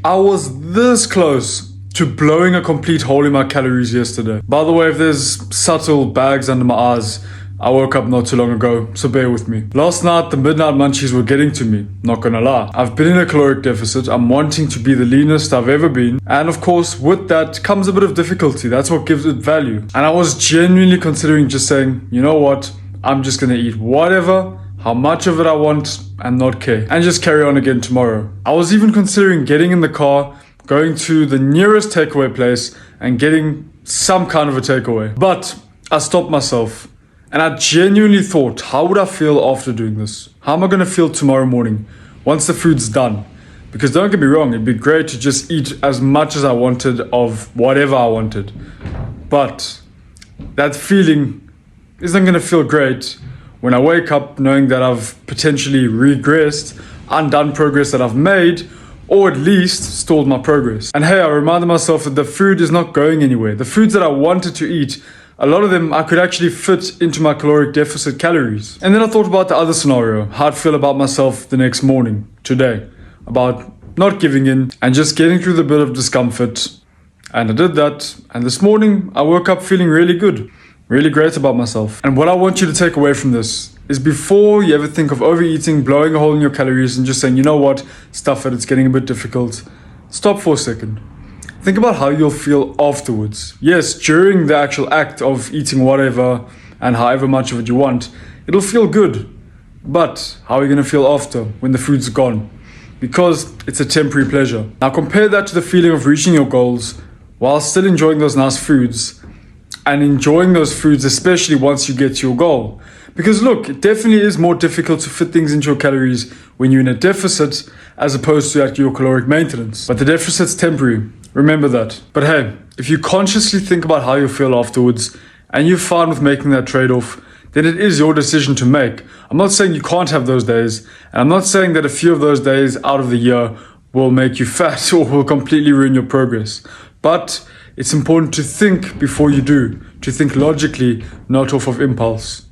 I was this close to blowing a complete hole in my calories yesterday. By the way, if there's subtle bags under my eyes, I woke up not too long ago, so bear with me. Last night, the midnight munchies were getting to me, not gonna lie. I've been in a caloric deficit, I'm wanting to be the leanest I've ever been, and of course, with that comes a bit of difficulty, that's what gives it value. And I was genuinely considering just saying, you know what, I'm just gonna eat whatever, how much of it I want, and not care, and just carry on again tomorrow. I was even considering getting in the car, going to the nearest takeaway place, and getting some kind of a takeaway. But I stopped myself. And I genuinely thought, how would I feel after doing this? How am I going to feel tomorrow morning once the food's done? Because don't get me wrong, it'd be great to just eat as much as I wanted of whatever I wanted. But that feeling isn't going to feel great when I wake up knowing that I've potentially regressed, undone progress that I've made, or at least stalled my progress. And hey, I reminded myself that the food is not going anywhere. The foods that I wanted to eat, a lot of them I could actually fit into my caloric deficit calories. And then I thought about the other scenario, how I'd feel about myself the next morning, today, about not giving in and just getting through the bit of discomfort. And I did that. And this morning I woke up feeling really good, really great about myself. And what I want you to take away from this is before you ever think of overeating, blowing a hole in your calories and just saying, you know what, stuff it, it's getting a bit difficult. Stop for a second. Think about how you'll feel afterwards. Yes, during the actual act of eating whatever and however much of it you want, it'll feel good. But how are you going to feel after when the food's gone? Because it's a temporary pleasure. Now compare that to the feeling of reaching your goals while still enjoying those nice foods and enjoying those foods, especially once you get to your goal. Because look, it definitely is more difficult to fit things into your calories when you're in a deficit as opposed to at your caloric maintenance. But the deficit's temporary. Remember that. But hey, if you consciously think about how you feel afterwards and you're fine with making that trade-off, then it is your decision to make. I'm not saying you can't have those days, and I'm not saying that a few of those days out of the year will make you fat or will completely ruin your progress. But it's important to think before you do, to think logically, not off of impulse.